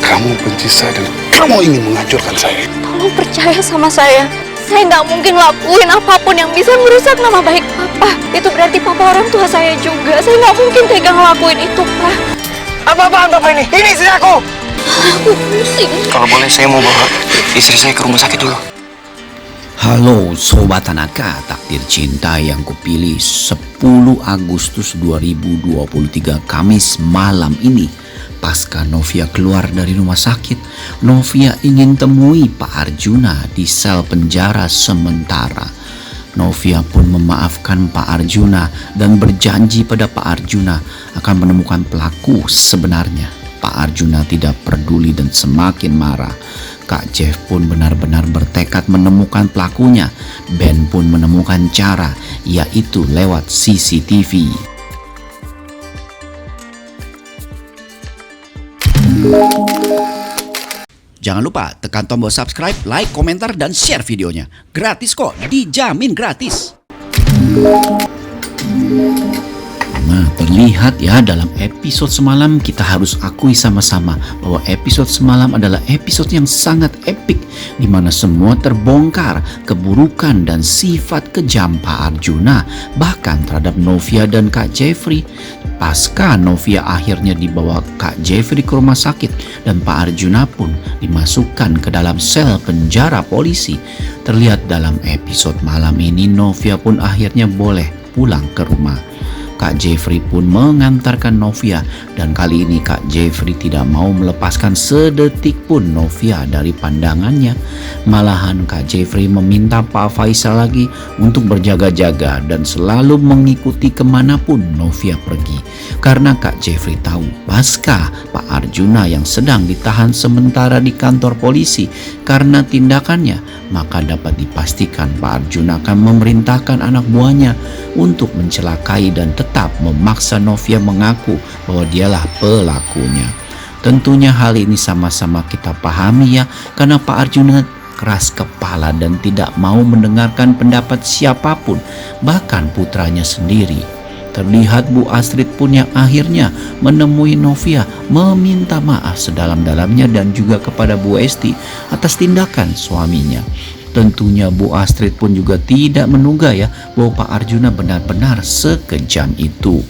kamu benci saya dan kamu ingin menghancurkan saya. Tolong percaya sama saya. Saya nggak mungkin lakuin apapun yang bisa merusak nama baik Papa. Itu berarti Papa orang tua saya juga. Saya nggak mungkin tega ngelakuin itu, Pak. Apa-apaan Bapak ini? Ini istri aku! Aku pusing. Kalau boleh saya mau bawa istri saya ke rumah sakit dulu. Halo Sobat Tanaka, takdir cinta yang kupilih 10 Agustus 2023 Kamis malam ini. Pasca Novia keluar dari rumah sakit, Novia ingin temui Pak Arjuna di sel penjara sementara. Novia pun memaafkan Pak Arjuna dan berjanji pada Pak Arjuna akan menemukan pelaku sebenarnya. Pak Arjuna tidak peduli dan semakin marah. Kak Jeff pun benar-benar bertekad menemukan pelakunya. Ben pun menemukan cara, yaitu lewat CCTV. Jangan lupa tekan tombol subscribe, like, komentar, dan share videonya. Gratis kok, dijamin gratis. Nah, terlihat ya dalam episode semalam, kita harus akui sama-sama bahwa episode semalam adalah episode yang sangat epik, di mana semua terbongkar keburukan dan sifat kejam Pak Arjuna, bahkan terhadap Novia dan Kak Jeffrey. Pasca Novia akhirnya dibawa Kak Jeffrey ke rumah sakit dan Pak Arjuna pun dimasukkan ke dalam sel penjara polisi. Terlihat dalam episode malam ini, Novia pun akhirnya boleh pulang ke rumah. Kak Jeffrey pun mengantarkan Novia, dan kali ini Kak Jeffrey tidak mau melepaskan sedetik pun Novia dari pandangannya. Malahan Kak Jeffrey meminta Pak Faisal lagi untuk berjaga-jaga dan selalu mengikuti kemanapun Novia pergi. Karena Kak Jeffrey tahu pasca Pak Arjuna yang sedang ditahan sementara di kantor polisi karena tindakannya, maka dapat dipastikan Pak Arjuna akan memerintahkan anak buahnya untuk mencelakai dan tetap memaksa Novia mengaku bahwa dialah pelakunya. Tentunya hal ini sama-sama kita pahami ya, karena Pak Arjuna keras kepala dan tidak mau mendengarkan pendapat siapapun, bahkan putranya sendiri. Terlihat Bu Astrid pun yang akhirnya menemui Novia meminta maaf sedalam-dalamnya dan juga kepada Bu Esti atas tindakan suaminya. Tentunya Bu Astrid pun juga tidak menduga ya bahwa Pak Arjuna benar-benar sekejam itu.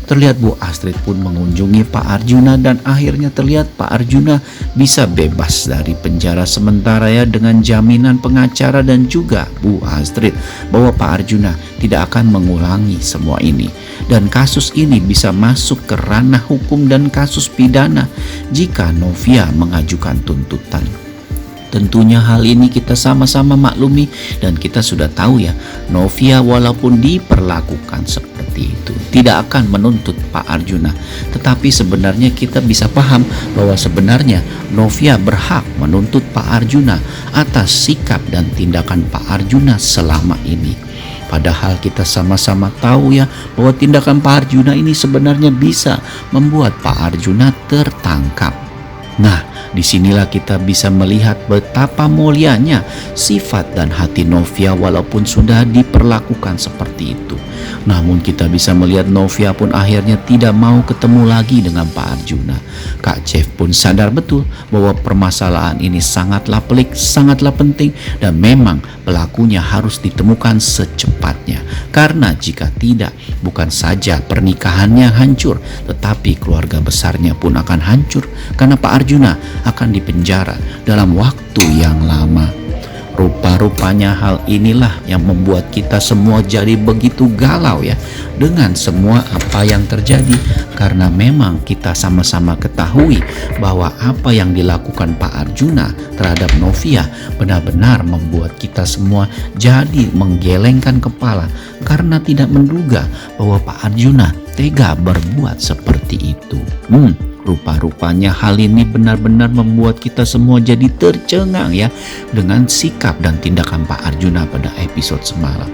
Terlihat Bu Astrid pun mengunjungi Pak Arjuna dan akhirnya terlihat Pak Arjuna bisa bebas dari penjara sementara ya, dengan jaminan pengacara dan juga Bu Astrid bahwa Pak Arjuna tidak akan mengulangi semua ini. Dan kasus ini bisa masuk ke ranah hukum dan kasus pidana jika Novia mengajukan tuntutan. Tentunya hal ini kita sama-sama maklumi dan kita sudah tahu ya, Novia walaupun diperlakukan seperti itu tidak akan menuntut Pak Arjuna. Tetapi sebenarnya kita bisa paham bahwa sebenarnya Novia berhak menuntut Pak Arjuna atas sikap dan tindakan Pak Arjuna selama ini. Padahal kita sama-sama tahu ya bahwa tindakan Pak Arjuna ini sebenarnya bisa membuat Pak Arjuna tertangkap. Nah, disinilah kita bisa melihat betapa mulianya sifat dan hati Novia walaupun sudah diperlakukan seperti itu. Namun kita bisa melihat Novia pun akhirnya tidak mau ketemu lagi dengan Pak Arjuna. Kak Jeff pun sadar betul bahwa permasalahan ini sangatlah pelik, sangatlah penting, dan memang pelakunya harus ditemukan secepatnya. Karena jika tidak, bukan saja pernikahannya hancur, tetapi keluarga besarnya pun akan hancur karena Pak Arjuna akan dipenjara dalam waktu yang lama. Rupa-rupanya hal inilah yang membuat kita semua jadi begitu galau ya dengan semua apa yang terjadi, karena memang kita sama-sama ketahui bahwa apa yang dilakukan Pak Arjuna terhadap Novia benar-benar membuat kita semua jadi menggelengkan kepala karena tidak menduga bahwa Pak Arjuna tega berbuat seperti itu. Rupa-rupanya hal ini benar-benar membuat kita semua jadi tercengang ya dengan sikap dan tindakan Pak Arjuna pada episode semalam.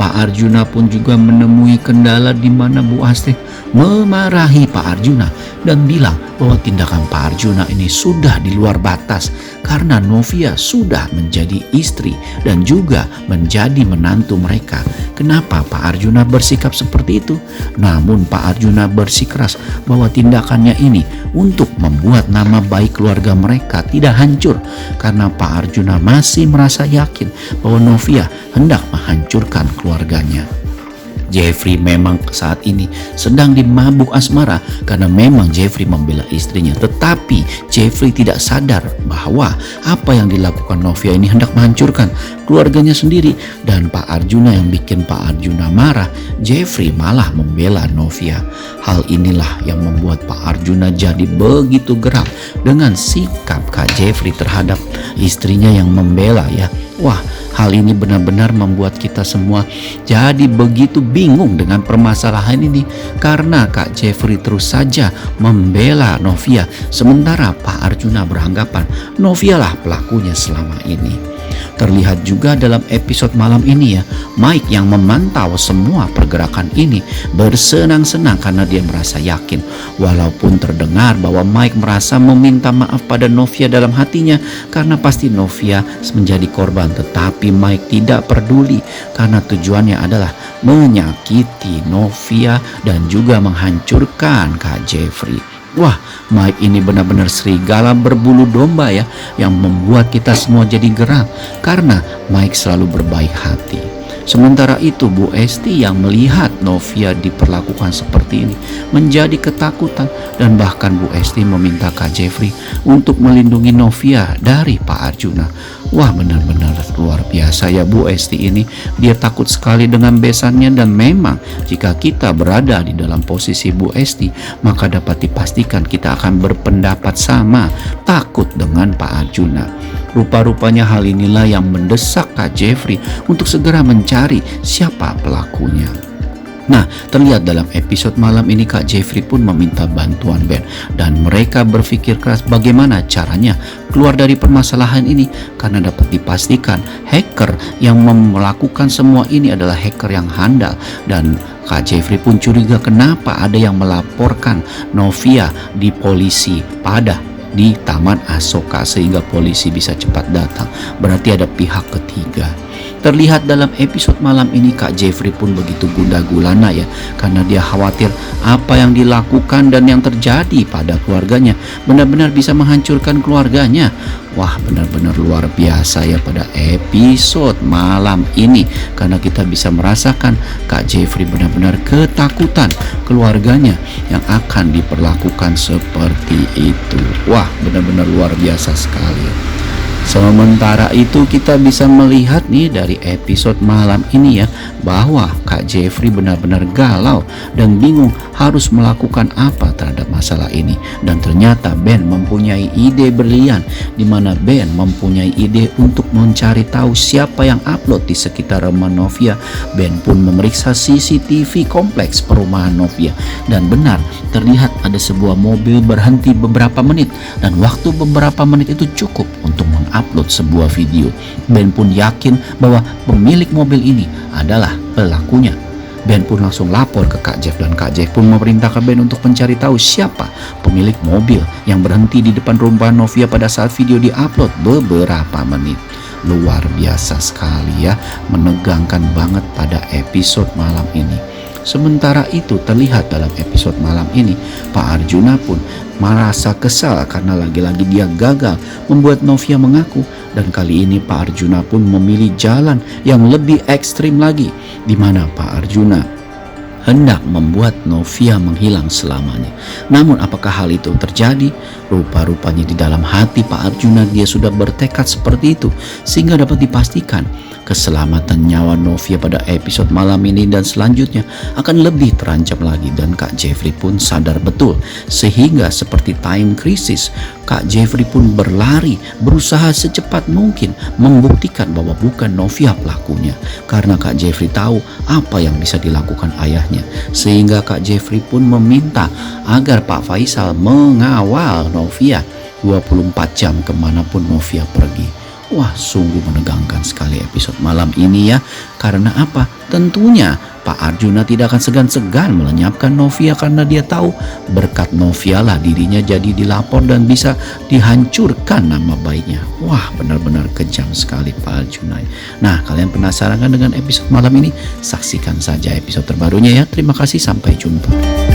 Pak Arjuna pun juga menemui kendala di mana Bu Astrid memarahi Pak Arjuna dan bilang bahwa tindakan Pak Arjuna ini sudah di luar batas karena Novia sudah menjadi istri dan juga menjadi menantu mereka. Kenapa Pak Arjuna bersikap seperti itu? Namun Pak Arjuna bersikeras bahwa tindakannya ini untuk membuat nama baik keluarga mereka tidak hancur, karena Pak Arjuna masih merasa yakin bahwa Novia hendak menghancurkan keluarganya. Jeffrey memang saat ini sedang dimabuk asmara karena memang Jeffrey membela istrinya. Tetapi Jeffrey tidak sadar bahwa apa yang dilakukan Novia ini hendak menghancurkan keluarganya sendiri. Dan Pak Arjuna yang bikin Pak Arjuna marah, Jeffrey malah membela Novia. Hal inilah yang membuat Pak Arjuna jadi begitu geram dengan sikap Kak Jeffrey terhadap istrinya yang membela ya. Wah, hal ini benar-benar membuat kita semua jadi begitu bingung dengan permasalahan ini, karena Kak Jeffrey terus saja membela Novia, sementara Pak Arjuna beranggapan Novia lah pelakunya selama ini. Terlihat juga dalam episode malam ini ya, Mike yang memantau semua pergerakan ini bersenang-senang karena dia merasa yakin. Walaupun terdengar bahwa Mike merasa meminta maaf pada Novia dalam hatinya karena pasti Novia menjadi korban, tetapi Mike tidak peduli karena tujuannya adalah menyakiti Novia dan juga menghancurkan Kak Jeffrey. Wah, Mike ini benar-benar serigala berbulu domba ya, yang membuat kita semua jadi geram karena Mike selalu berbaik hati. Sementara itu Bu Esti yang melihat Novia diperlakukan seperti ini menjadi ketakutan, dan bahkan Bu Esti meminta Kak Jeffrey untuk melindungi Novia dari Pak Arjuna. Wah, benar-benar luar biasa ya Bu Esti ini. Dia takut sekali dengan besannya, dan memang jika kita berada di dalam posisi Bu Esti, maka dapat dipastikan kita akan berpendapat sama, takut dengan Pak Arjuna. Rupa-rupanya hal inilah yang mendesak Kak Jeffrey untuk segera mencari siapa pelakunya. Nah, terlihat dalam episode malam ini Kak Jeffrey pun meminta bantuan Ben, dan mereka berpikir keras bagaimana caranya keluar dari permasalahan ini, karena dapat dipastikan hacker yang melakukan semua ini adalah hacker yang handal. Dan Kak Jeffrey pun curiga kenapa ada yang melaporkan Novia di polisi di Taman Asoka sehingga polisi bisa cepat datang. Berarti ada pihak ketiga. Terlihat dalam episode malam ini Kak Jeffrey pun begitu gundah gulana ya, karena dia khawatir apa yang dilakukan dan yang terjadi pada keluarganya benar-benar bisa menghancurkan keluarganya. Wah, benar-benar luar biasa ya pada episode malam ini, karena kita bisa merasakan Kak Jeffrey benar-benar ketakutan keluarganya yang akan diperlakukan seperti itu. Wah, benar-benar luar biasa sekali. Sementara itu kita bisa melihat nih dari episode malam ini ya, bahwa Kak Jeffrey benar-benar galau dan bingung harus melakukan apa terhadap masalah ini. Dan ternyata Ben mempunyai ide brilian, di mana Ben mempunyai ide untuk mencari tahu siapa yang upload di sekitar rumah Novia. Ben pun memeriksa CCTV kompleks perumahan Novia, dan benar terlihat ada sebuah mobil berhenti beberapa menit, dan waktu beberapa menit itu cukup untuk upload sebuah video. Ben pun yakin bahwa pemilik mobil ini adalah pelakunya. Ben pun langsung lapor ke Kak Jeff, dan Kak Jeff pun memerintahkan Ben untuk mencari tahu siapa pemilik mobil yang berhenti di depan rumah Novia pada saat video diupload beberapa menit. Luar biasa sekali ya, menegangkan banget pada episode malam ini. Sementara itu terlihat dalam episode malam ini Pak Arjuna pun merasa kesal karena lagi-lagi dia gagal membuat Novia mengaku, dan kali ini Pak Arjuna pun memilih jalan yang lebih ekstrim lagi, di mana Pak Arjuna hendak membuat Novia menghilang selamanya. Namun apakah hal itu terjadi? Rupa-rupanya di dalam hati Pak Arjuna dia sudah bertekad seperti itu, sehingga dapat dipastikan keselamatan nyawa Novia pada episode malam ini dan selanjutnya akan lebih terancam lagi. Dan Kak Jeffrey pun sadar betul, sehingga seperti time crisis Kak Jeffrey pun berlari berusaha secepat mungkin membuktikan bahwa bukan Novia pelakunya, karena Kak Jeffrey tahu apa yang bisa dilakukan ayahnya. Sehingga Kak Jeffrey pun meminta agar Pak Faisal mengawal Novia 24 jam kemanapun Novia pergi. Wah, sungguh menegangkan sekali episode malam ini ya. Karena apa? Tentunya Pak Arjuna tidak akan segan-segan melenyapkan Novia karena dia tahu berkat Novia lah dirinya jadi dilapor dan bisa dihancurkan nama baiknya. Wah, benar-benar kejam sekali Pak Arjuna. Nah, kalian penasaran kan dengan episode malam ini? Saksikan saja episode terbarunya ya. Terima kasih, sampai jumpa.